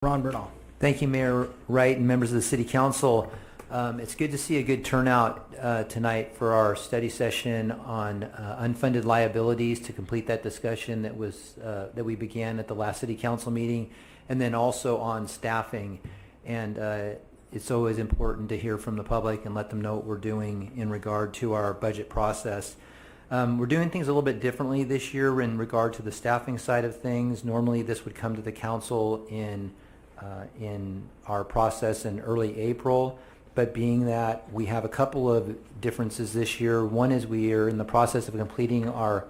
Ron Bernal. Thank you, Mayor Wright and members of the City Council. It's good to see a good turnout tonight for our study session on unfunded liabilities to complete that discussion that we began at the last City Council meeting, and then also on staffing. And it's always important to hear from the public and let them know what we're doing in regard to our budget process. We're doing things a little bit differently this year in regard to the staffing side of things. Normally this would come to the council in our process in early April, but being that we have a couple of differences this year. One is we are in the process of completing our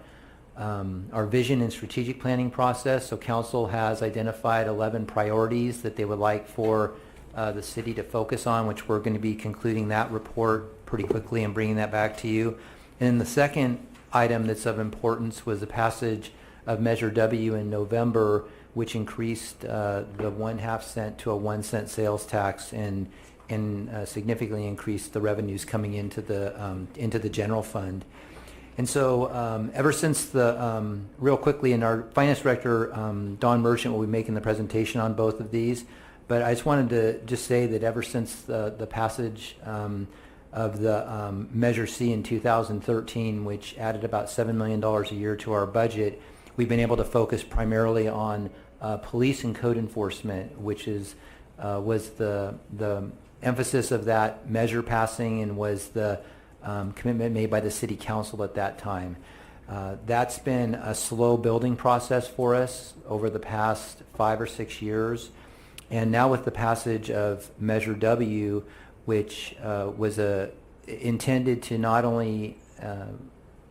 vision and strategic planning process. So council has identified 11 priorities that they would like for the city to focus on, which we're going to be concluding that report pretty quickly and bringing that back to you. And the second item that's of importance was the passage of Measure W in November, which increased the 1/2 cent to a 1 cent sales tax and significantly increased the revenues coming into the general fund. And so ever since real quickly, and our finance director, Don Merchant, will be making the presentation on both of these, but I just wanted to say that ever since the passage of the Measure C in 2013, which added about $7 million a year to our budget, we've been able to focus primarily on police and code enforcement, which was the emphasis of that measure passing and was the commitment made by the City Council at that time. That's been a slow building process for us over the past 5 or 6 years. And now with the passage of Measure W, which was intended to not only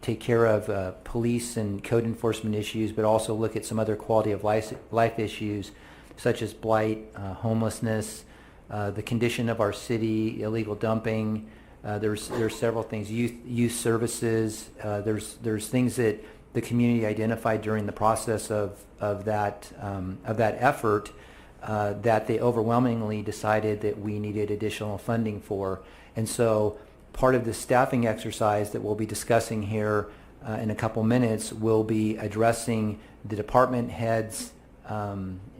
take care of police and code enforcement issues, but also look at some other quality of life issues such as blight, homelessness, the condition of our city, illegal dumping. There's several things, youth services. There's things that the community identified during the process of that effort that they overwhelmingly decided that we needed additional funding for. And so part of the staffing exercise that we'll be discussing here in a couple minutes will be addressing the department heads'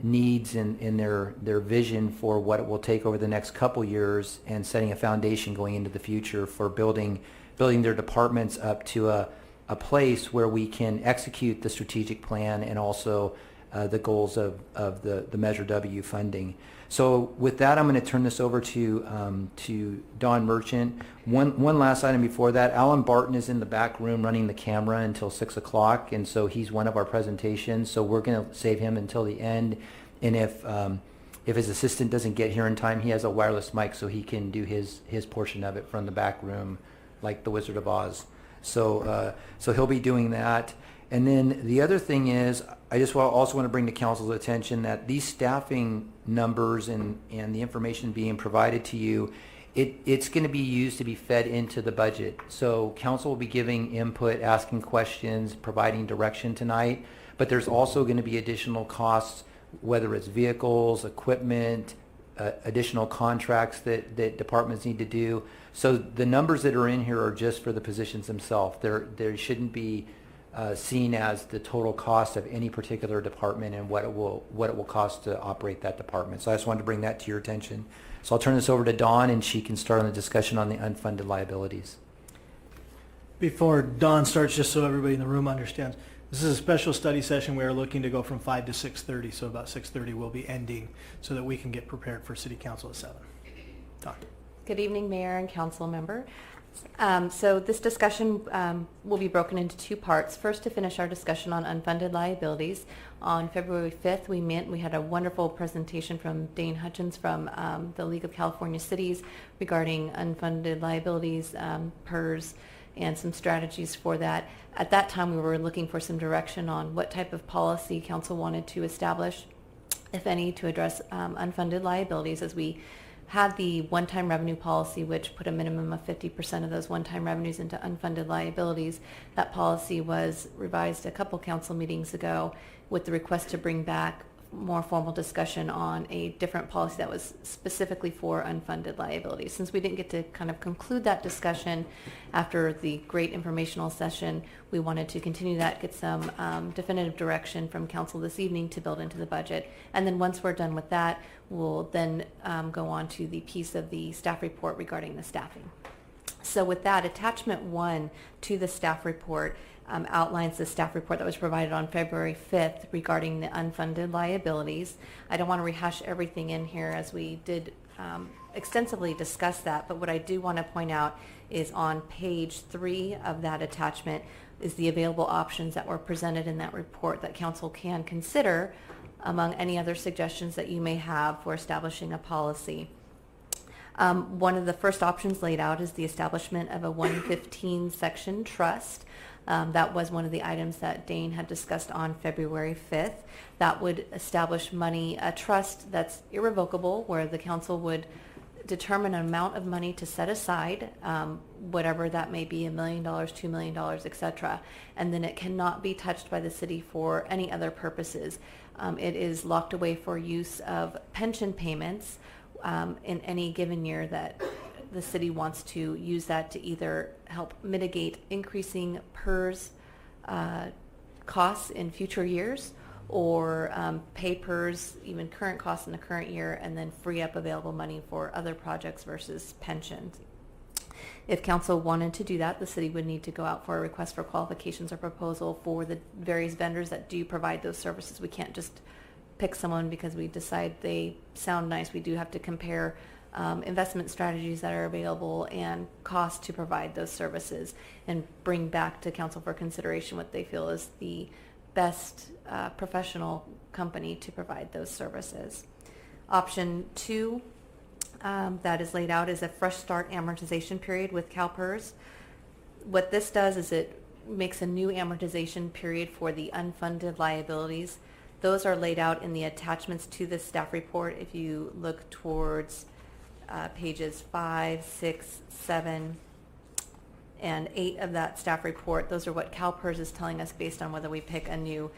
needs in their vision for what it will take over the next couple years, and setting a foundation going into the future for building their departments up to a place where we can execute the strategic plan and also the goals of the Measure W funding. So with that, I'm going to turn this over to Don Merchant. One last item before that, Alan Barton is in the back room running the camera until 6 o'clock, and so he's one of our presentations. So we're going to save him until the end. And if his assistant doesn't get here in time, he has a wireless mic so he can do his portion of it from the back room, like the Wizard of Oz. So he'll be doing that. And then the other thing is, I just also want to bring to council's attention that these staffing numbers and the information being provided to you, it's going to be used to be fed into the budget. So council will be giving input, asking questions, providing direction tonight, but there's also going to be additional costs, whether it's vehicles, equipment, additional contracts that departments need to do. So the numbers that are in here are just for the positions themselves. There shouldn't be seen as the total cost of any particular department and what it will cost to operate that department. So I just wanted to bring that to your attention. So I'll turn this over to Dawn, and she can start on the discussion on the unfunded liabilities. Before Don starts, just so everybody in the room understands, this is a special study session. We are looking to go from 5 to 6:30, so about 6:30 we'll be ending so that we can get prepared for City Council at 7. Don. Good evening, Mayor and Council member. So this discussion will be broken into 2 parts. First, to finish our discussion on unfunded liabilities. On February 5th, we had a wonderful presentation from Dane Hutchins from the League of California Cities regarding unfunded liabilities, PERS, and some strategies for that. At that time, we were looking for some direction on what type of policy council wanted to establish, if any, to address unfunded liabilities, as we had the one-time revenue policy, which put a minimum of 50% of those one-time revenues into unfunded liabilities. That policy was revised a couple council meetings ago with the request to bring back more formal discussion on a different policy that was specifically for unfunded liabilities. Since we didn't get to kind of conclude that discussion after the great informational session, we wanted to continue that, get some definitive direction from council this evening to build into the budget. And then once we're done with that, we'll then go on to the piece of the staff report regarding the staffing. So with that, attachment 1 to the staff report outlines the staff report that was provided on February 5th regarding the unfunded liabilities. I don't want to rehash everything in here as we did extensively discuss that, but what I do want to point out is on page 3 of that attachment is the available options that were presented in that report that council can consider among any other suggestions that you may have for establishing a policy. One of the first options laid out is the establishment of a 115 section trust. That was one of the items that Dane had discussed on February 5th. That would establish a trust that's irrevocable, where the council would determine an amount of money to set aside, whatever that may be, $1 million, $2 million, etc. And then it cannot be touched by the city for any other purposes. It is locked away for use of pension payments in any given year that the city wants to use that to either help mitigate increasing PERS costs in future years, or pay PERS, even current costs in the current year, and then free up available money for other projects versus pensions. If council wanted to do that, the city would need to go out for a request for qualifications or proposal for the various vendors that do provide those services. We can't just pick someone because we decide they sound nice. We do have to compare investment strategies that are available and cost to provide those services, and bring back to council for consideration what they feel is the best professional company to provide those services. Option 2 that is laid out is a fresh start amortization period with CalPERS. What this does is it makes a new amortization period for the unfunded liabilities. Those are laid out in the attachments to the staff report. If you look towards pages 5, 6, 7, and 8 of that staff report, those are what CalPERS is telling us based on whether we pick a new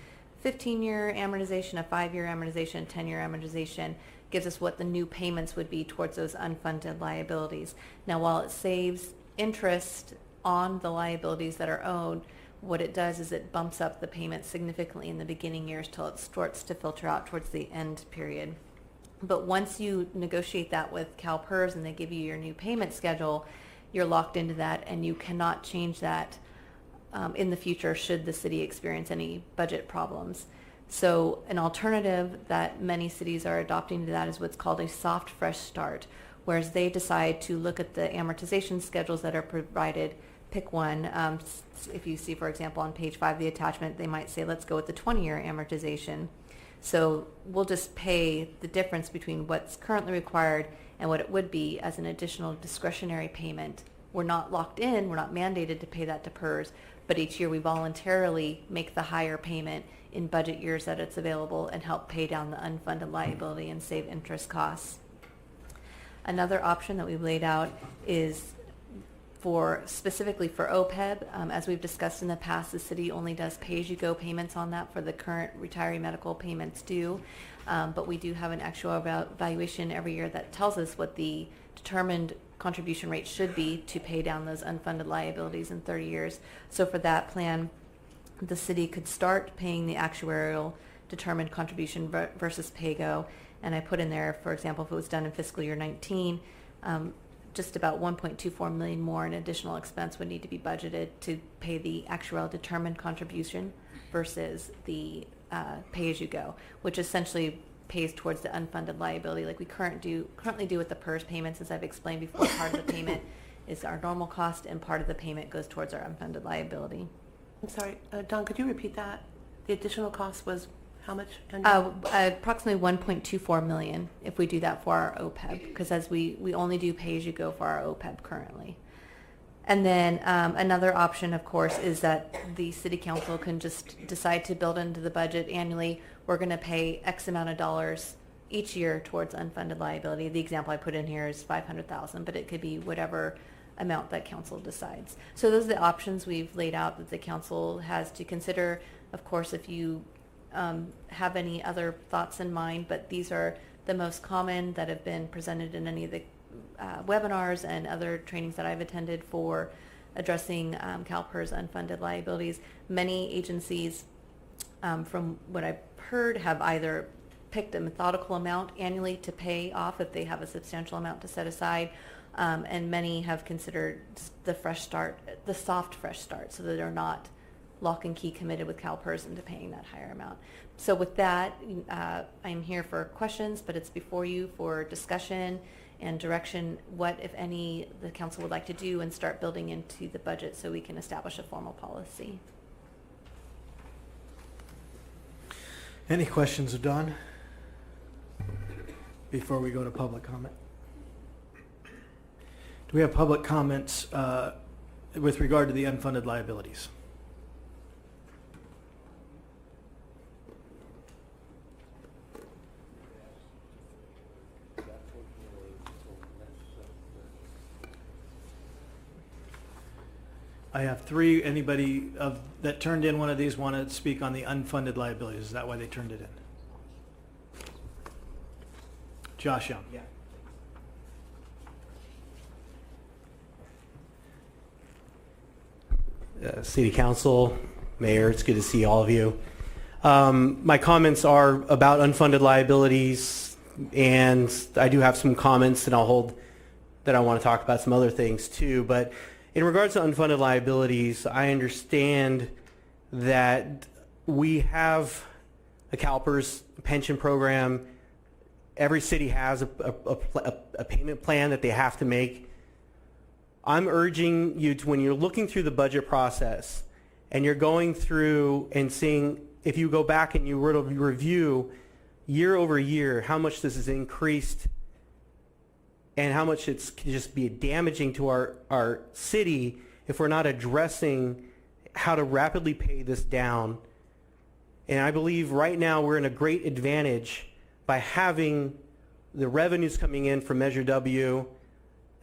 15-year amortization, a 5-year amortization, 10-year amortization, gives us what the new payments would be towards those unfunded liabilities. Now, while it saves interest on the liabilities that are owed, what it does is it bumps up the payments significantly in the beginning years till it starts to filter out towards the end period. But once you negotiate that with CalPERS and they give you your new payment schedule, you're locked into that, and you cannot change that in the future should the city experience any budget problems. So an alternative that many cities are adopting to that is what's called a soft fresh start, whereas they decide to look at the amortization schedules that are provided, pick one. If you see, for example, on page 5 of the attachment, they might say, let's go with the 20-year amortization. So we'll just pay the difference between what's currently required and what it would be as an additional discretionary payment. We're not locked in, we're not mandated to pay that to PERS, but each year we voluntarily make the higher payment in budget years that it's available and help pay down the unfunded liability and save interest Another option that we've laid out is specifically for OPEB. As we've discussed in the past, the city only does pay-as-you-go payments on that for the current retiree medical payments due. But we do have an actual valuation every year that tells us what the determined contribution rate should be to pay down those unfunded liabilities in 30 years. So for that plan, the city could start paying the actuarial determined contribution versus pay-go. And I put in there, for example, if it was done in fiscal year 19, just about 1.24 million more in additional expense would need to be budgeted to pay the actuarial determined contribution versus the pay-as-you-go, which essentially pays towards the unfunded liability like we currently do with the PERS payments. As I've explained before, part of the payment is our normal cost and part of the payment goes towards our unfunded liability. I'm sorry, Dawn, could you repeat that? The additional cost was how much? Approximately 1.24 million if we do that for our OPEB, because as we only do pay-as-you-go for our OPEB currently. And then another option, of course, is that the city council can just decide to build into the budget annually, we're going to pay X amount of dollars each year towards unfunded liability. The example I put in here is $500,000, but it could be whatever amount that council decides. So those are the options we've laid out that the council has to consider. Of course, if you have any other thoughts in mind, but these are the most common that have been presented in any of the webinars and other trainings that I've attended for addressing CalPERS unfunded liabilities. Many agencies, from what I've heard, have either picked a methodical amount annually to pay off if they have a substantial amount to set aside, and many have considered the fresh start, the soft fresh start, so that they're not lock and key committed with CalPERS into paying that higher amount. So with that, I'm here for questions, but it's before you for discussion and direction, what, if any, the council would like to do and start building into the budget so we can establish a formal policy. Any questions of Dawn before we go to public comment? Do we have public comments with regard to the unfunded liabilities? I have three. Anybody that turned in one of these want to speak on the unfunded liabilities? Is that why they turned it in? Josh Young. Yeah. City Council, Mayor, it's good to see all of you. My comments are about unfunded liabilities, and I do have some comments that I'll hold that I want to talk about some other things too. But in regards to unfunded liabilities, I understand that we have a CalPERS pension program. Every city has a payment plan that they have to make. I'm urging you to, when you're looking through the budget process and you're going through and seeing, if you go back and you were to review year over year how much this has increased and how much it's can just be damaging to our city if we're not addressing how to rapidly pay this down. And I believe right now we're in a great advantage by having the revenues coming in from Measure W,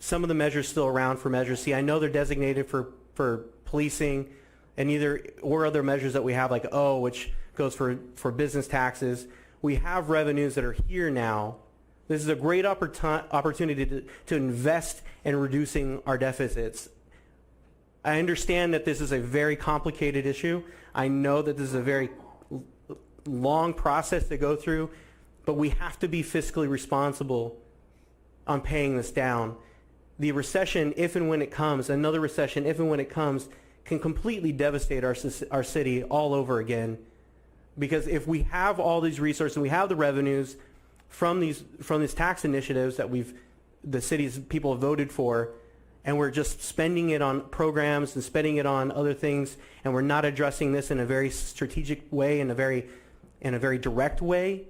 some of the measures still around for Measure C. I know they're designated for policing and or other measures that we have like O, which goes for business taxes. We have revenues that are here now. This is a great opportunity to invest in reducing our deficits. I understand that this is a very complicated issue. I know that this is a very long process to go through, but we have to be fiscally responsible on paying this down. The recession, if and when it comes, another recession, if and when it comes, can completely devastate our city all over again. Because if we have all these resources and we have the revenues from these tax initiatives that the city's people have voted for, and we're just spending it on programs and spending it on other things, and we're not addressing this in a very strategic way, in a very direct way,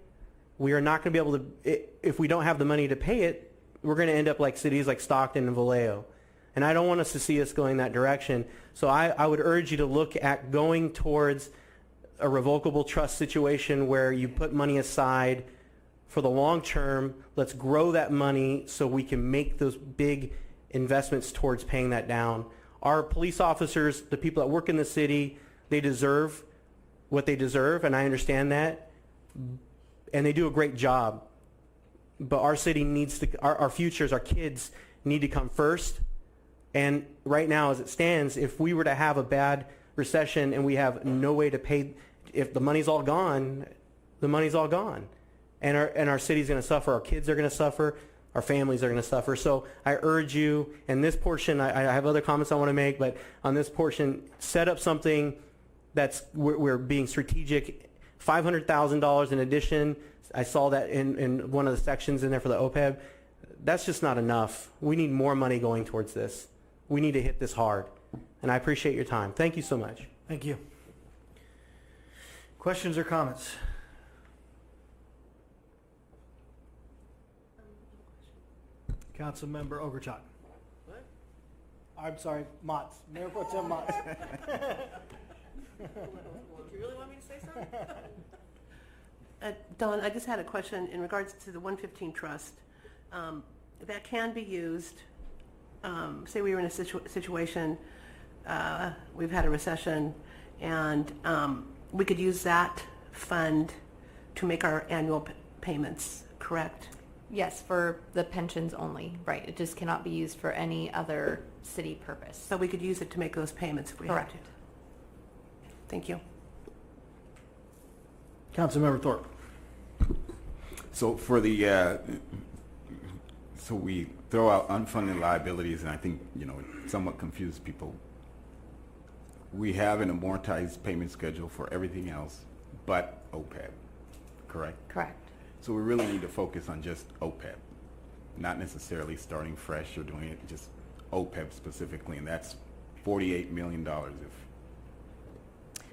we are not going to be able to, if we don't have the money to pay it, we're going to end up like cities like Stockton and Vallejo. And I don't want us to see us going that direction. So I would urge you to look at going towards a revocable trust situation where you put money aside for the long term. Let's grow that money so we can make those big investments towards paying that down. Our police officers, the people that work in the city, they deserve what they deserve, and I understand that. And they do a great job. But our city needs to, our futures, our kids need to come first. And right now, as it stands, if we were to have a bad recession and we have no way to pay, if the money's all gone, the money's all gone. And our city's going to suffer, our kids are going to suffer, our families are going to suffer. So I urge you, in this portion, I have other comments I want to make, but on this portion, set up something that's, we're being strategic. $500,000 in addition. I saw that in one of the sections in there for the OPEB. That's just not enough. We need more money going towards this. We need to hit this hard. And I appreciate your time. Thank you so much. Thank you. Questions or comments? Councilmember Ogurchak. What? I'm sorry, Motts. Mayor Pro Tem Motts. Do you really want me to say something? Dawn, I just had a question in regards to the 115 trust. That can be used, say we were in a situation, we've had a recession, and we could use that fund to make our annual payments, correct? Yes, for the pensions only, right. It just cannot be used for any other city purpose. So we could use it to make those payments if we had Correct. to. Thank you. Councilmember Thorpe. So for the, so we throw out unfunded liabilities, and I think, you know, it somewhat confuses people. We have an amortized payment schedule for everything else but OPEB, correct? Correct. So we really need to focus on just OPEB, not necessarily starting fresh or doing it, just OPEB specifically, and that's $48 million if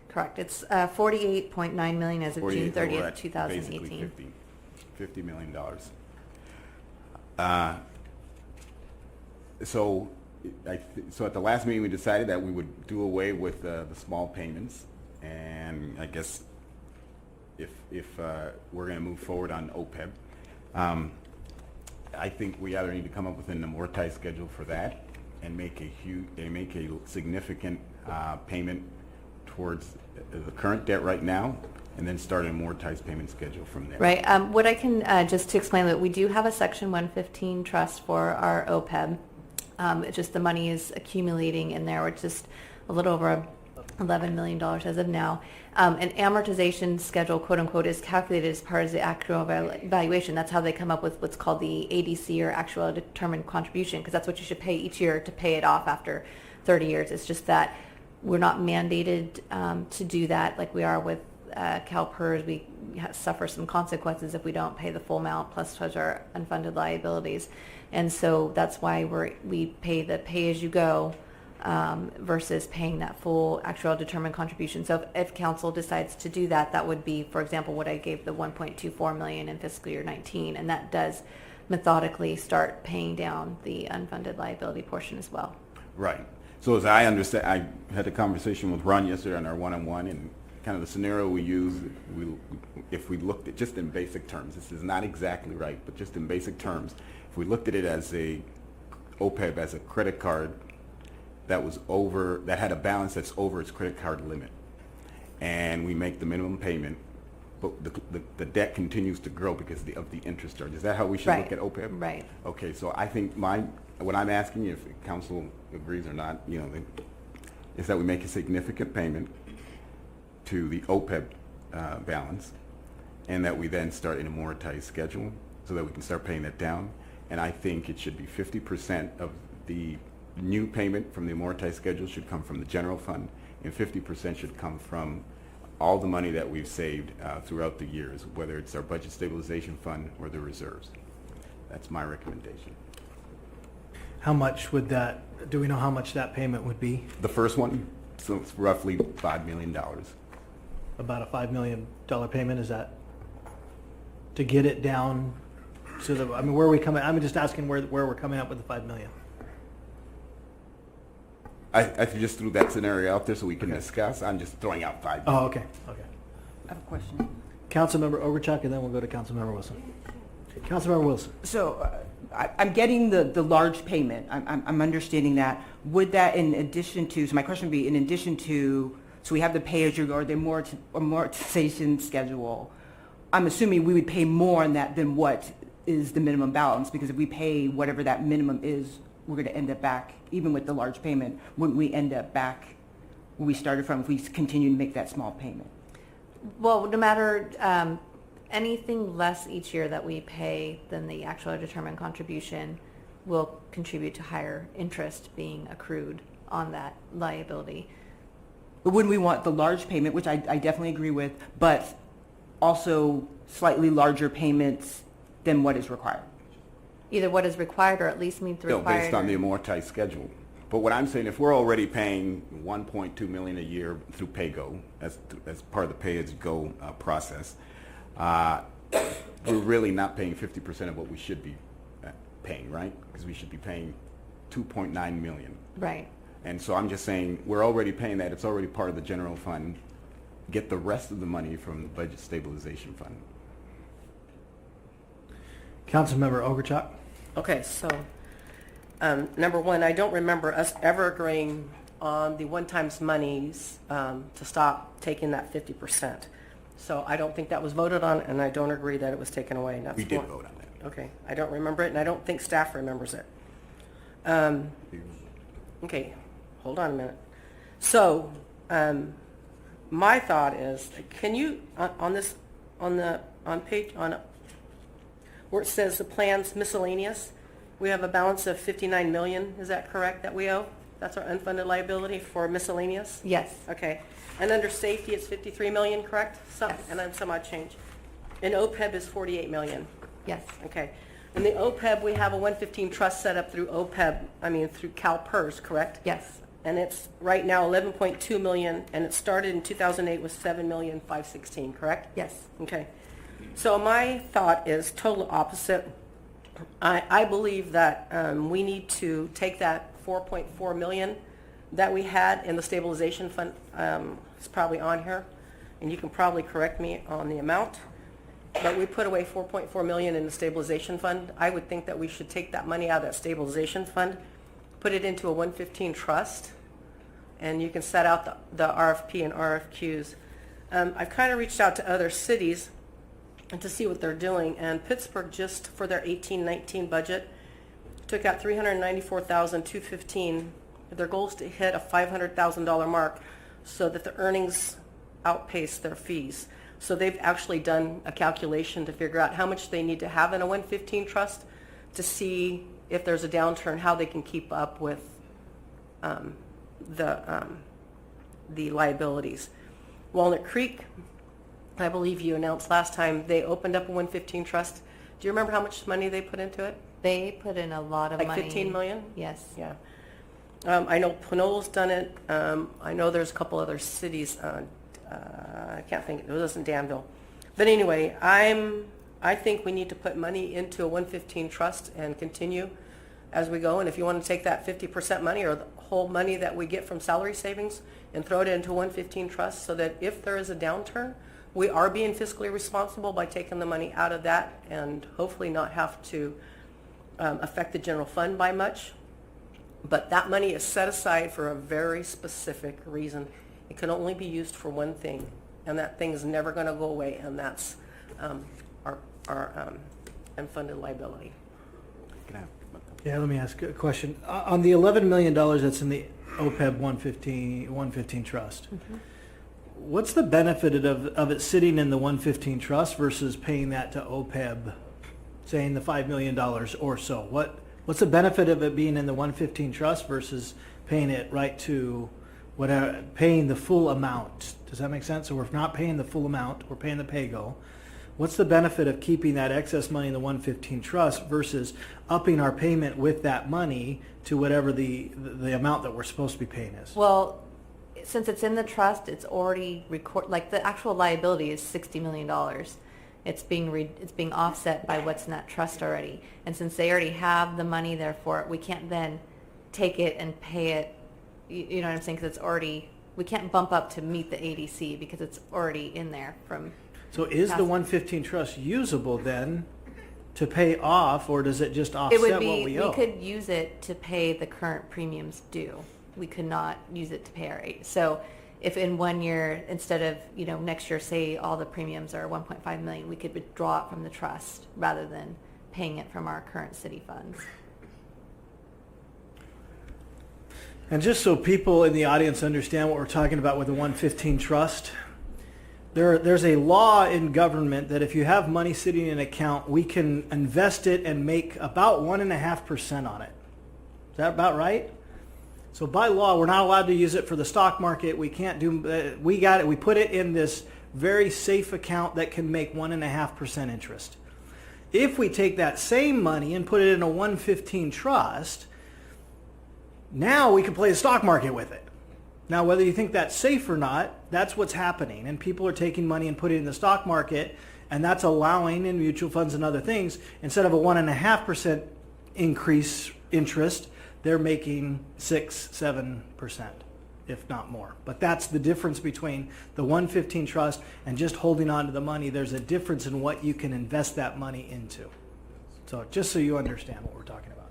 Correct. It's 48.9 million as of June 48, so we're 30th, at 2018. basically $50 million. So at the last meeting, we decided that we would do away with the small payments, and I guess if we're going to move forward on OPEB, I think we either need to come up with an amortized schedule for that and make a significant payment towards the current debt right now, and then start an amortized payment schedule from there. Right. What I can, just to explain that we do have a Section 115 trust for our OPEB. It's just the money is accumulating in there. We're just a little over $11 million as of now. An amortization schedule, quote unquote, is calculated as part of the actual valuation. That's how they come up with what's called the ADC, or actual determined contribution, because that's what you should pay each year to pay it off after 30 years. It's just that we're not mandated to do that like we are with CalPERS. We suffer some consequences if we don't pay the full amount plus our unfunded liabilities. And so that's why we pay the pay-as-you-go versus paying that full actual determined contribution. So if council decides to do that, that would be, for example, what I gave the $1.24 million in fiscal year 19, and that does methodically start paying down the unfunded liability portion as well. Right. So as I understand, I had a conversation with Ron yesterday on our one-on-one, and kind of the scenario we use, if we looked at just in basic terms, this is not exactly right, but just in basic terms, if we looked at it as a OPEB as a credit card that had a balance that's over its credit card limit, and we make the minimum payment, but the debt continues to grow because of the interest charge. Is that how we should look at OPEB? Right. Okay, so I think what I'm asking you, if council agrees or not, you know, is that we make a significant payment to the OPEB balance, and that we then start an amortized schedule so that we can start paying that down. And I think it should be 50% of the new payment from the amortized schedule should come from the general fund, and 50% should come from all the money that we've saved throughout the years, whether it's our budget stabilization fund or the reserves. That's my recommendation. How much would that, do we know how much that payment would be? The first one, so it's roughly $5 million. About a $5 million payment, is that to get it down to the, I mean, where are we coming, I'm just asking where we're coming up with the $5 million. I just threw that scenario out there so we can discuss. I'm just throwing out $5 million. Oh, okay. I have a question. Councilmember Overchuck, and then we'll go to Councilmember Wilson. Councilmember Wilson. So I'm getting the large payment. I'm understanding that. Would that, in addition to, so my question would be, in addition to, so we have the pay-as-you-go or the amortization schedule, I'm assuming we would pay more on that than what is the minimum balance, because if we pay whatever that minimum is, we're going to end up back, even with the large payment, wouldn't we end up back where we started from if we continue to make that small payment? Well, no matter anything less each year that we pay than the actual determined contribution will contribute to higher interest being accrued on that liability. But wouldn't we want the large payment, which I definitely agree with, but also slightly larger payments than what is required? Either what is required or at least meet the No, required. based on the amortized schedule. But what I'm saying, if we're already paying $1.2 million a year through PayGo as part of the pay-as-you-go process, we're really not paying 50% of what we should be paying, right? Because we should be paying $2.9 million. Right. And so I'm just saying, we're already paying that. It's already part of the general fund. Get the rest of the money from the budget stabilization fund. Councilmember Overchuck. Okay, so number one, I don't remember us ever agreeing on the one-time monies to stop taking that 50%. So I don't think that was voted on, and I don't agree that it was taken away. And that's We did one. vote on that. Okay, I don't remember it, and I don't think staff remembers it. Okay, hold on a minute. So, my thought is, can you, on page, where it says the plans miscellaneous, we have a balance of 59 million, is that correct, that we owe? That's our unfunded liability for miscellaneous? Yes. Okay, and under safety, it's 53 million, correct? Some, Yes. and then some odd change. And OPEB is 48 million. Yes. Okay. In the OPEB, we have a 115 trust set up through through CalPERS, correct? Yes. And it's right now 11.2 million, and it started in 2008 with 7,516,000, correct? Yes. Okay. So my thought is total opposite. I believe that we need to take that 4.4 million that we had in the stabilization fund, it's probably on here, and you can probably correct me on the amount, but we put away 4.4 million in the stabilization fund. I would think that we should take that money out of that stabilization fund, put it into a 115 trust, and you can set out the RFP and RFQs. I've kind of reached out to other cities and to see what they're doing, and Pittsburgh, just for their 18-19 budget, took out $394,215. Their goal is to hit a $500,000 mark so that the earnings outpace their fees. So they've actually done a calculation to figure out how much they need to have in a 115 trust to see if there's a downturn, how they can keep up with the liabilities. Walnut Creek, I believe you announced last time, they opened up a 115 trust. Do you remember how much money they put into it? They put in a lot of Like money. 15 million? Yes. Yeah. I know Pinola's done it. I know there's a couple other cities. I can't think. It wasn't Danville. But anyway, I think we need to put money into a 115 trust and continue as we go. And if you want to take that 50% money or the whole money that we get from salary savings and throw it into a 115 trust so that if there is a downturn, we are being fiscally responsible by taking the money out of that and hopefully not have to affect the general fund by much. But that money is set aside for a very specific reason. It can only be used for one thing, and that thing is never going to go away, and that's our unfunded liability. Can I have- Yeah, let me ask a question. On the $11 million that's in the OPEB 115 trust, what's the benefit of it sitting in the 115 trust versus paying that to OPEB, saying the $5 million or so? What's the benefit of it being in the 115 trust versus paying it right to whatever, paying the full amount? Does that make sense? So we're not paying the full amount, we're paying the pay-go. What's the benefit of keeping that excess money in the 115 trust versus upping our payment with that money to whatever the amount that we're supposed to be paying is? Well, since it's in the trust, it's already like the actual liability is $60 million. It's being offset by what's in that trust already. And since they already have the money there for it, we can't then take it and pay it, you know what I'm saying? Because it's already, we can't bump up to meet the ADC because it's already in there from. So is the 115 trust usable then to pay off, or does it just offset It would what be, we owe? we could use it to pay the current premiums due. We could not use it to pay our aid. So if in 1 year, instead of, next year, say all the premiums are 1.5 million, we could withdraw it from the trust rather than paying it from our current city funds. And just so people in the audience understand what we're talking about with the 115 trust, there's a law in government that if you have money sitting in an account, we can invest it and make about 1.5% on it. Is that about right? So by law, we're not allowed to use it for the stock market. We can't do. We got it. We put it in this very safe account that can make 1.5% interest. If we take that same money and put it in a 115 trust, now we can play the stock market with it. Now, whether you think that's safe or not, that's what's happening. And people are taking money and putting it in the stock market, and that's allowing in mutual funds and other things, instead of a 1.5% increase interest, they're making 6-7%, if not more. But that's the difference between the 115 trust and just holding on to the money. There's a difference in what you can invest that money into. So just so you understand what we're talking about.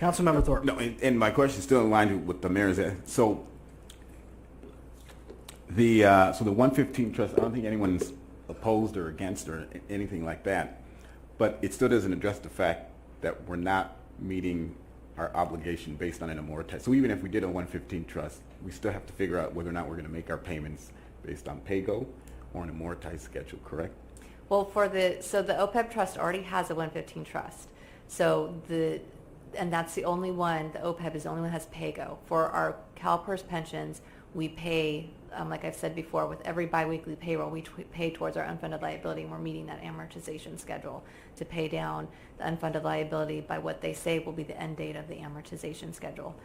Councilmember Thorpe. No, and my question is still in line with the mayor's. So the 115 trust, I don't think anyone's opposed or against or anything like that. But it still doesn't address the fact that we're not meeting our obligation based on an amortized. So even if we did a 115 trust, we still have to figure out whether or not we're going to make our payments based on pay-go or an amortized schedule, correct? Well, so the OPEB trust already has a 115 trust. And that's the only one, the OPEB is the only one that has pay-go. For our CalPERS pensions, we pay, like I've said before, with every biweekly payroll, we pay towards our unfunded liability, and we're meeting that amortization schedule to pay down the unfunded liability by what they say will be the end date of the amortization schedule.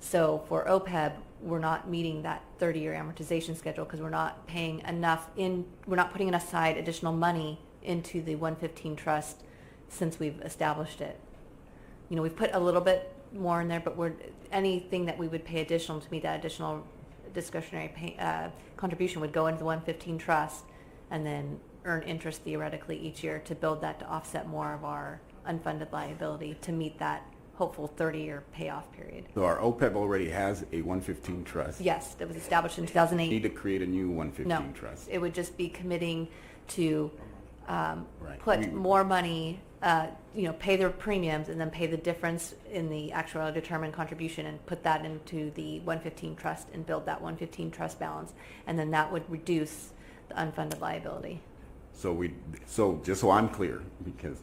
So for OPEB, we're not meeting that 30-year amortization schedule because we're not paying enough we're not putting aside additional money into the 115 trust since we've established it. You know, we've put a little bit more in there, but anything that we would pay additional to meet that additional discretionary contribution would go into the 115 trust and then earn interest theoretically each year to build that to offset more of our unfunded liability to meet that hopeful 30-year payoff period. So our OPEB already has a 115 trust. Yes, that was established in 2008. Need to create a new 115 No, trust. it would just be committing to Right. put more money, pay their premiums and then pay the difference in the actual determined contribution and put that into the 115 trust and build that 115 trust balance. And then that would reduce the unfunded liability. So just so I'm clear, because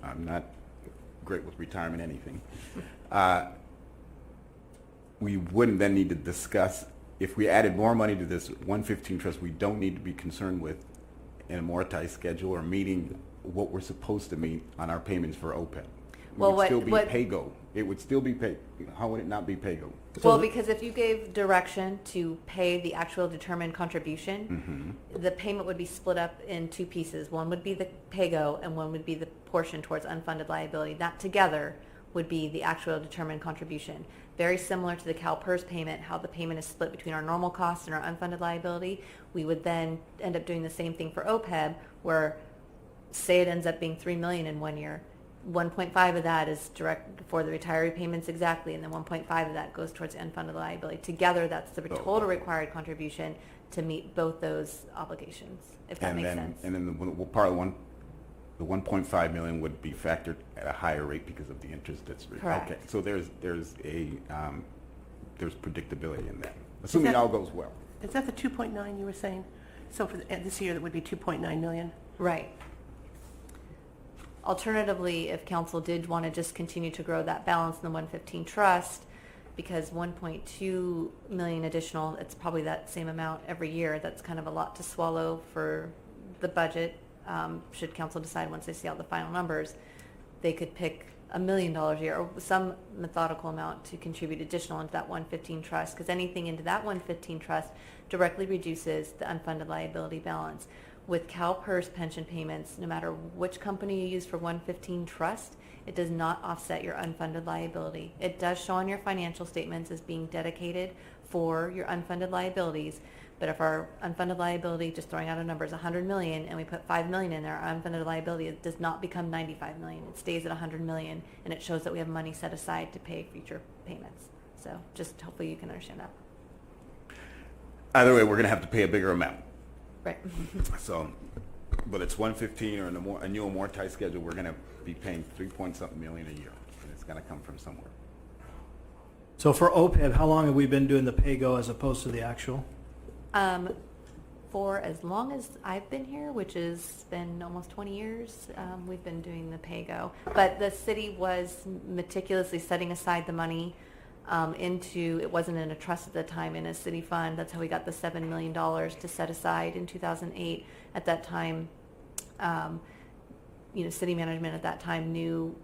I'm not great with retirement anything, we wouldn't then need to discuss, if we added more money to this 115 trust, we don't need to be concerned with an amortized schedule or meeting what we're supposed to meet on our payments for OPEB. Well, It would still be what- pay-go. It would still be pay. How would it not be pay-go? Well, because if you gave direction to pay the actual determined contribution, the payment would be split up in two pieces. One would be the pay-go and one would be the portion towards unfunded liability. That together would be the actual determined contribution. Very similar to the CalPERS payment, how the payment is split between our normal costs and our unfunded liability. We would then end up doing the same thing for OPEB, where say it ends up being $3 million in 1 year. 1.5 of that is direct for the retiree payments exactly, and then 1.5 of that goes towards the unfunded liability. Together, that's the total required contribution to meet both those obligations, if that makes sense. And then the 1.5 million would be factored at a higher rate because of the interest that's Correct. Okay, so there's predictability in that, assuming all goes well. Is that the 2.9 you were saying? So for this year, that would be 2.9 million? Right. Alternatively, if council did want to just continue to grow that balance in the 115 trust, because 1.2 million additional, it's probably that same amount every year. That's kind of a lot to swallow for the budget. Should council decide once they see all the final numbers, they could pick $1 million a year or some methodical amount to contribute additional into that 115 trust, because anything into that 115 trust directly reduces the unfunded liability balance. With CalPERS pension payments, no matter which company you use for 115 trust, it does not offset your unfunded liability. It does show on your financial statements as being dedicated for your unfunded liabilities, but if our unfunded liability, just throwing out a number, is 100 million and we put 5 million in there, our unfunded liability does not become 95 million. It stays at 100 million, and it shows that we have money set aside to pay future payments. So just hopefully you can understand that. Either way, we're going to have to pay a bigger amount. Right. So, but it's 115 or a new amortized schedule, we're going to be paying 3-point-something million a year, and it's going to come from somewhere. So for OPEB, how long have we been doing the pay-go as opposed to the actual? For as long as I've been here, which has been almost 20 years, we've been doing the pay-go. But the city was meticulously setting aside the money it wasn't in a trust at the time, in a city fund. That's how we got the $7 million to set aside in 2008. At that time, city management at that time knew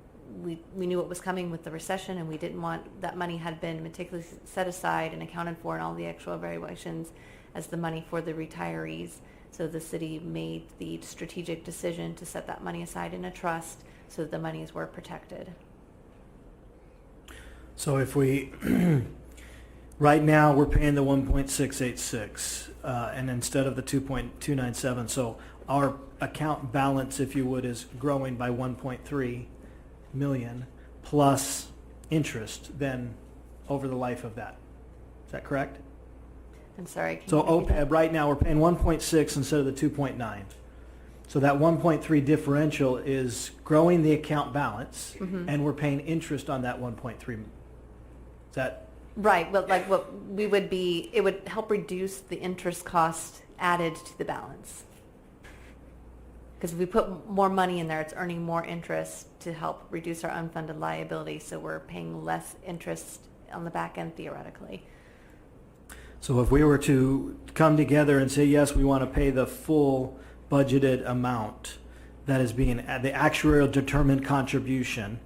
we knew what was coming with the recession, and we didn't want that money had been meticulously set aside and accounted for in all the actual evaluations as the money for the retirees. So the city made the strategic decision to set that money aside in a trust so that the monies were protected. So if we, right now, we're paying the 1.686, and instead of the 2.297, so our account balance, if you would, is growing by 1.3 million plus interest then over the life of that. Is that correct? I'm sorry. can So you repeat that? OPEB, right now, we're paying 1.6 instead of the 2.9. So that 1.3 differential is growing the account balance, and we're paying interest on that 1.3. Is that, Right, but like what we would be, it would help reduce the interest cost added to the balance. Because if we put more money in there, it's earning more interest to help reduce our unfunded liability, so we're paying less interest on the back end theoretically. so if we were to come together and say, yes, we want to pay the full budgeted amount that is being, the actuarial determined contribution,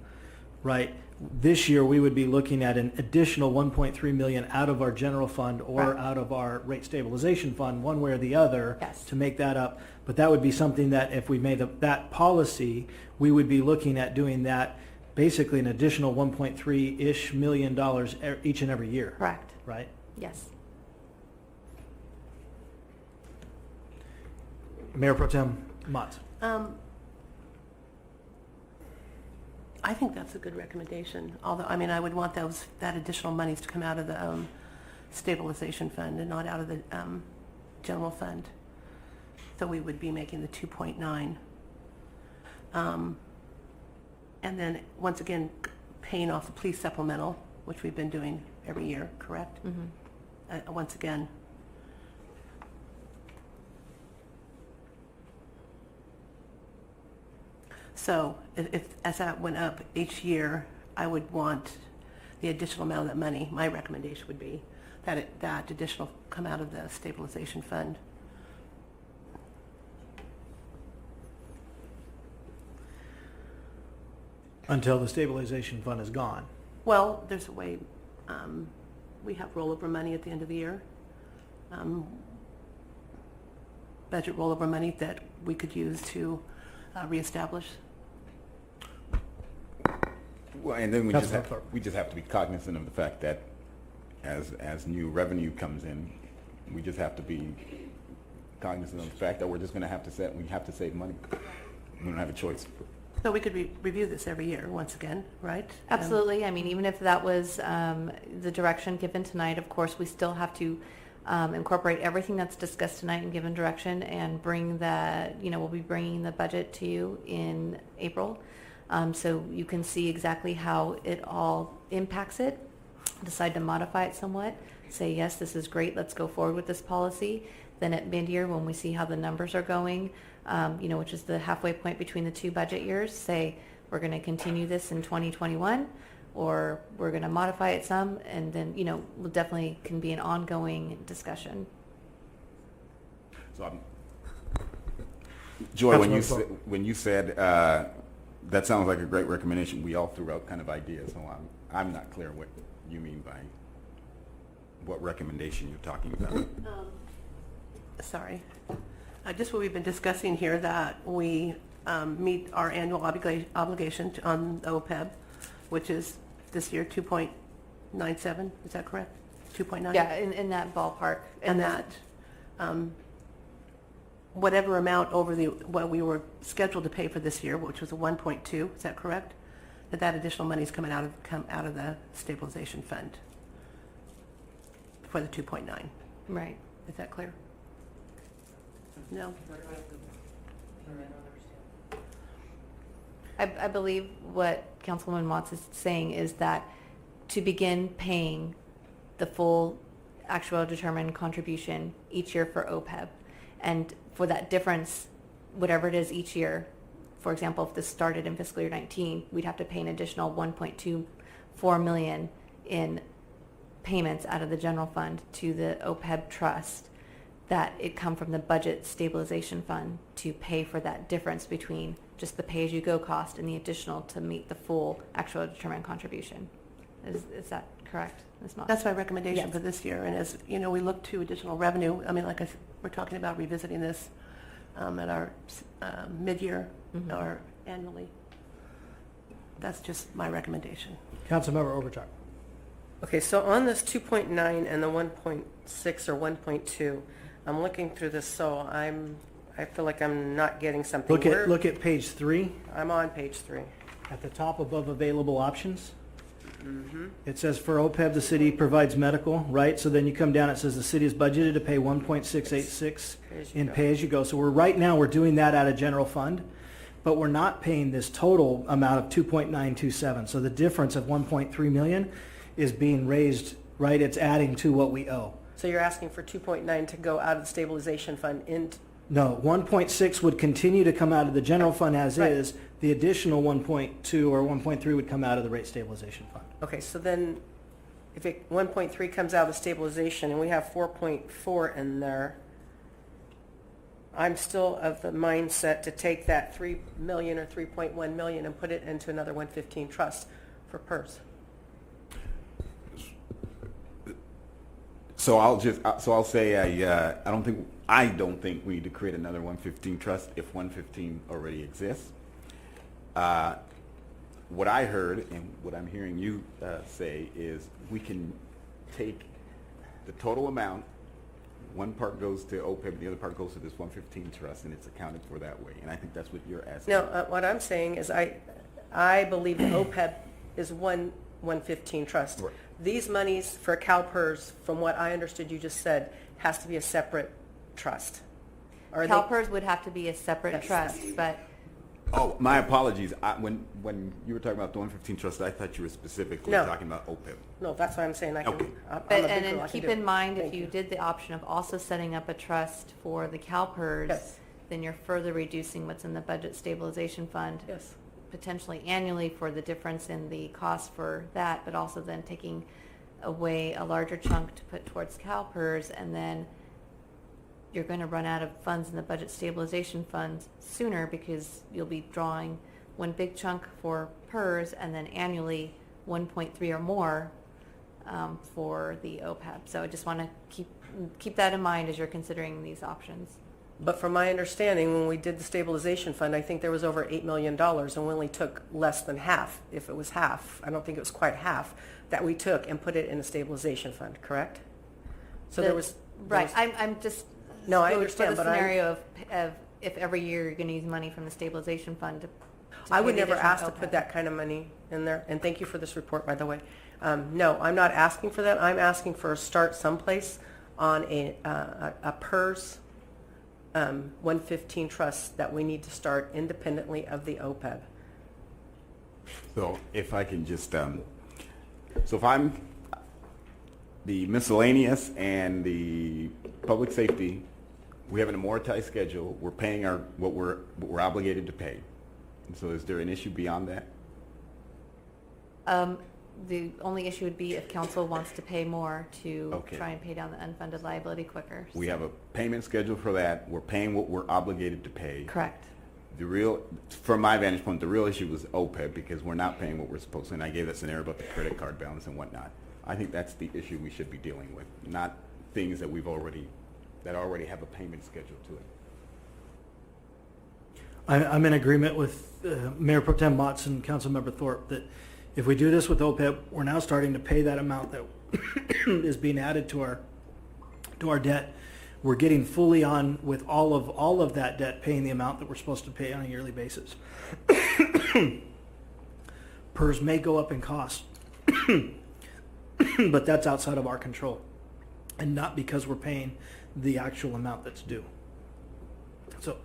right? This year, we would be looking at an additional 1.3 million out of our general fund or Right. out of our rate stabilization fund, one way or the other, Yes. to make that up. But that would be something that if we made that policy, we would be looking at doing that, basically an additional 1.3-ish million dollars each and every year, Correct, right? yes. Mayor Pro Tem Mott. I think that's a good recommendation, although, I mean, I would want that additional monies to come out of the stabilization fund and not out of the general fund. So we would be making the 2.9. And then, once again, paying off the police supplemental, which we've been doing every year, correct? Once again. So if as that went up each year, I would want the additional amount of that money. My recommendation would be that that additional come out of the stabilization fund. Until the stabilization fund is gone. Well, there's a way, we have rollover money at the end of the year. Budget rollover money that we could use to reestablish. Well, and then Councilman Thorpe. we just have to be cognizant of the fact that as new revenue comes in, we just have to be cognizant of the fact that we're just going to have to we have to save money. We don't have a choice. So we could review this every year, once again, right? Absolutely. I mean, even if that was the direction given tonight, of course, we still have to incorporate everything that's discussed tonight and given direction and bring we'll be bringing the budget to you in April. So you can see exactly how it all impacts it, decide to modify it somewhat, say, yes, this is great, let's go forward with this policy. Then at mid-year, when we see how the numbers are going, which is the halfway point between the two budget years, say, we're going to continue this in 2021, or we're going to modify it some, and then, we'll definitely can be an ongoing discussion. So, Joy, when Councilman you said that sounds like a great recommendation, we all threw out kind of ideas. So I'm not clear what you mean by what recommendation you're talking about. Sorry. Just what we've been discussing here, that we meet our annual obligation on the OPEB, which is this year 2.97, is that correct? 2.9? Yeah, in that ballpark. And that whatever amount over what we were scheduled to pay for this year, which was a 1.2, is that correct? That additional money is come out of the stabilization fund for the 2.9. Right. Is that clear? No? I believe what Councilwoman Motz is saying is that to begin paying the full actual determined contribution each year for OPEB, and for that difference, whatever it is each year, for example, if this started in fiscal year 19, we'd have to pay an additional 1.24 million in payments out of the general fund to the OPEB trust, that it come from the budget stabilization fund to pay for that difference between just the pay-as-you-go cost and the additional to meet the full actual determined contribution. Is that correct, Ms. Motz? That's my recommendation Yes. for this year. And as we look to additional revenue, I mean, like we're talking about revisiting this at our mid-year or annually. That's just my recommendation. Councilmember Overchalk. Okay, so on this 2.9 and the 1.6 or 1.2, I'm looking through this, so I feel like I'm not getting something. Look at page 3, I'm on page 3. at the top above available options. It says for OPEB, the city provides medical, right? So then you come down, it says the city is budgeted to pay 1.686 in pay-as-you-go. So right now, we're doing that out of general fund, but we're not paying this total amount of 2.927. So the difference of 1.3 million is being raised, right? It's adding to what we owe. So you're asking for 2.9 to go out of the stabilization fund into, No, 1.6 would continue to come out of the general fund as Right. is. The additional 1.2 or 1.3 would come out of the rate stabilization fund. okay, so then if 1.3 comes out of stabilization and we have 4.4 in there, I'm still of the mindset to take that 3 million or 3.1 million and put it into another 115 trust for PERS. So I'll say I don't think we need to create another 115 trust if 115 already exists. What I heard and what I'm hearing you say is we can take the total amount, one part goes to OPEB, the other part goes to this 115 trust, and it's accounted for that way. And I think that's what you're asking. No, what I'm saying is I believe the OPEB is one 115 trust. Right. These monies for CalPERS, from what I understood you just said, has to be a separate trust. Or they- CalPERS would have to be a separate Yes. trust, but Oh, my apologies. When you were talking about the 115 trust, I thought you were specifically No. talking about OPEB. No, that's what I'm saying. I can, Okay. I'm a But, big and girl, I then can keep do it. in mind, if Thank you did the option of also setting up a trust for the CalPERS, Yes. then you're further reducing what's in the budget stabilization fund, Yes. potentially annually for the difference in the cost for that, but also then taking away a larger chunk to put towards CalPERS, and then you're going to run out of funds in the budget stabilization fund sooner because you'll be drawing one big chunk for PERS and then annually 1.3 or more for the OPEB. So I just want to keep that in mind as you're considering these options. But from my understanding, when we did the stabilization fund, I think there was over $8 million, and we only took less than half, if it was half. I don't think it was quite half, that we took and put it in the stabilization fund, correct? So there was... Right, I'm just... No, I for understand, the but I'm- scenario of if every year you're going to use money from the stabilization fund to I pay would the never additional ask to OPEB. put that kind of money in there, and thank you for this report, by the way. No, I'm not asking for that. I'm asking for a start someplace on a PERS 115 trust that we need to start independently of the OPEB. So if I can just, so if I'm the miscellaneous and the public safety, we have an amortized schedule. We're paying what we're obligated to pay. And so is there an issue beyond that? The only issue would be if council wants to pay more to Okay. try and pay down the unfunded liability quicker. We So- have a payment schedule for that. We're paying what we're obligated to pay. Correct. From my vantage point, the real issue was OPEB because we're not paying what we're supposed to. And I gave that scenario about the credit card balance and whatnot. I think that's the issue we should be dealing with, not things that already have a payment schedule to it. I'm in agreement with Mayor Pro Tem Motts and Councilmember Thorpe that if we do this with OPEB, we're now starting to pay that amount that is being added to our debt. We're getting fully on with all of that debt, paying the amount that we're supposed to pay on a yearly basis. PERS may go up in cost, but that's outside of our control, and not because we're paying the actual amount that's due. So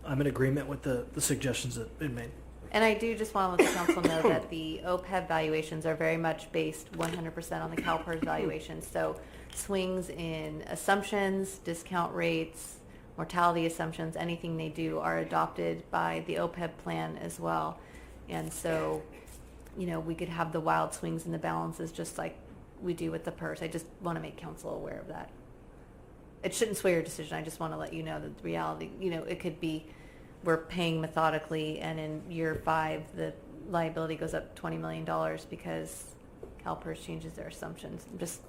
I'm in agreement with the suggestions that have been made. And I do just want to let the council know that the OPEB valuations are very much based 100% on the CalPERS valuations. So swings in assumptions, discount rates, mortality assumptions, anything they do are adopted by the OPEB plan as well. And so, we could have the wild swings in the balances just like we do with the PERS. I just want to make council aware of that. It shouldn't sway your decision. I just want to let you know that the reality, it could be we're paying methodically, and in year 5, the liability goes up $20 million because CalPERS changes their assumptions. Just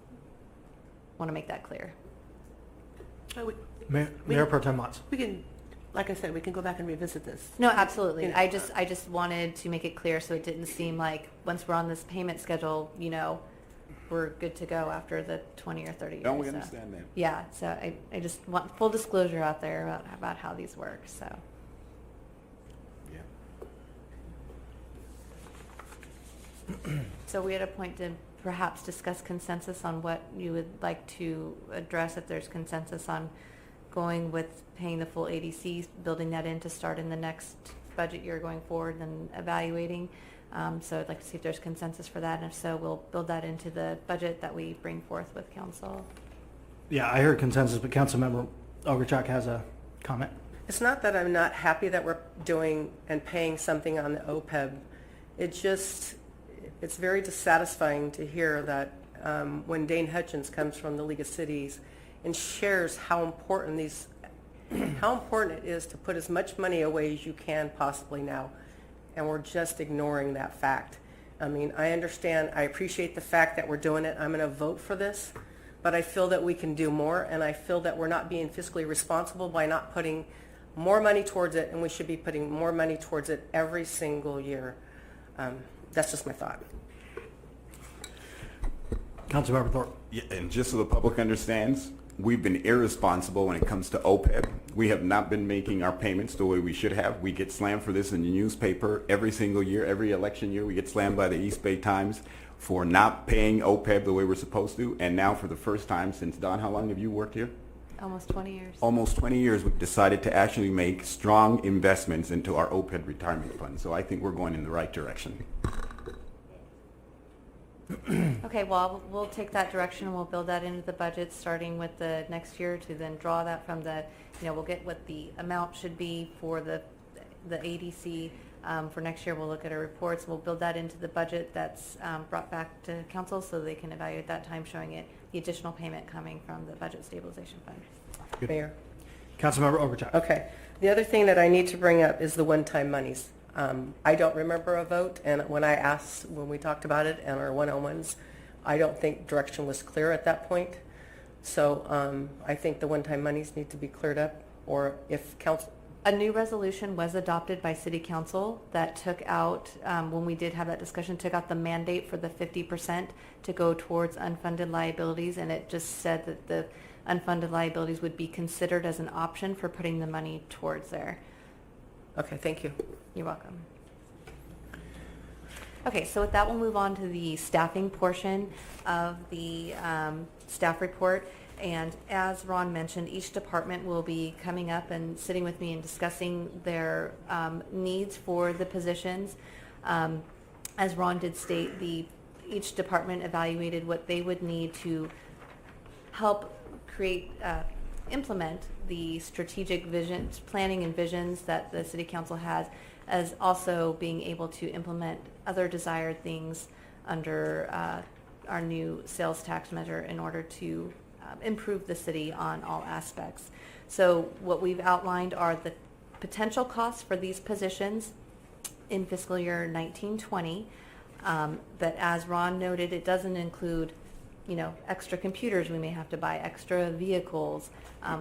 want to make that clear. Mayor Pro Tem Motts. We can, like I said, we can go back and revisit this. No, absolutely. You know, I just wanted to make it clear so it didn't seem like once we're on this payment schedule, we're good to go after the 20 or 30 years. Don't we So, understand that? yeah, so I just want full disclosure out there about how these work, so. Yeah. So we had a point to perhaps discuss consensus on what you would like to address, if there's consensus on going with paying the full ADC, building that in to start in the next budget year going forward and evaluating. So I'd like to see if there's consensus for that, and if so, we'll build that into the budget that we bring forth with council. Yeah, I heard consensus, but Councilmember Ogorchak has a comment. It's not that I'm not happy that we're doing and paying something on the OPEB. It's very dissatisfying to hear that when Dane Hutchins comes from the League of Cities and shares how important it is to put as much money away as you can possibly now, and we're just ignoring that fact. I mean, I understand, I appreciate the fact that we're doing it. I'm going to vote for this, but I feel that we can do more, and I feel that we're not being fiscally responsible by not putting more money towards it, and we should be putting more money towards it every single year. That's just my thought. Councilmember Thorpe. Yeah, and just so the public understands, we've been irresponsible when it comes to OPEB. We have not been making our payments the way we should have. We get slammed for this in the newspaper every single year. Every election year, we get slammed by the East Bay Times for not paying OPEB the way we're supposed to. And now for the first time since, Don, how long have you worked here? Almost 20 years. Almost 20 years, we've decided to actually make strong investments into our OPEB retirement fund. So I think we're going in the right direction. Okay, well, we'll take that direction, and we'll build that into the budget, starting with the next year, to then draw that from the, we'll get what the amount should be for the ADC. For next year, we'll look at our reports. We'll build that into the budget that's brought back to council, so they can evaluate that time, showing it the additional payment coming from the budget stabilization fund. Good. Mayor. Councilmember Ogorchak. Okay. The other thing that I need to bring up is the one-time monies. I don't remember a vote, and when we talked about it in our one-on-ones, I don't think direction was clear at that point. So I think the one-time monies need to be cleared up, or if council... A new resolution was adopted by City Council that took out, when we did have that discussion, took out the mandate for the 50% to go towards unfunded liabilities, and it just said that the unfunded liabilities would be considered as an option for putting the money towards there. Okay, thank you. You're welcome. Okay, so with that, we'll move on to the staffing portion of the staff report. And as Ron mentioned, each department will be coming up and sitting with me and discussing their needs for the positions. As Ron did state, each department evaluated what they would need to help create, implement the strategic visions, planning and visions that the City Council has, as also being able to implement other desired things under our new sales tax measure in order to improve the city on all aspects. So what we've outlined are the potential costs for these positions in fiscal year 1920. But as Ron noted, it doesn't include, extra computers we may have to buy, extra vehicles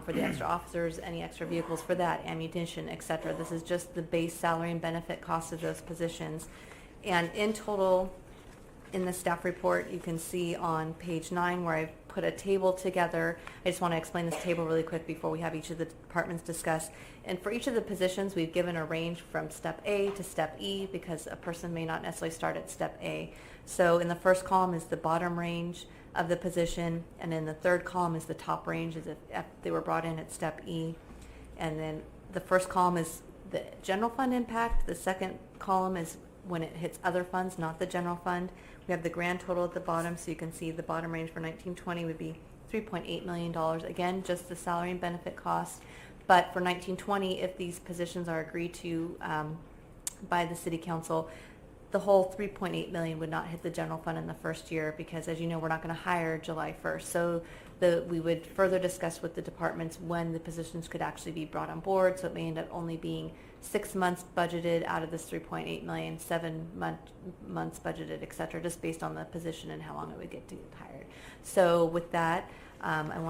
for the extra officers, any extra vehicles for that, ammunition, etc. This is just the base salary and benefit costs of those positions. And in total, in the staff report, you can see on page 9 where I've put a table together. I just want to explain this table really quick before we have each of the departments discuss. And for each of the positions, we've given a range from step A to step E, because a person may not necessarily start at step A. So in the first column is the bottom range of the position, and in the third column is the top range, as if they were brought in at step E. And then the first column is the general fund impact. The second column is when it hits other funds, not the general fund. We have the grand total at the bottom, so you can see the bottom range for 1920 would be $3.8 million. Again, just the salary and benefit cost. But for 1920, if these positions are agreed to by the City Council, the whole $3.8 million would not hit the general fund in the first year, because, as you know, we're not going to hire July 1st. So we would further discuss with the departments when the positions could actually be brought on board. So it may end up only being 6 months budgeted out of this $3.8 million, 7 months budgeted, et cetera, just based on the position and how long it would get to get hired. So with that, I want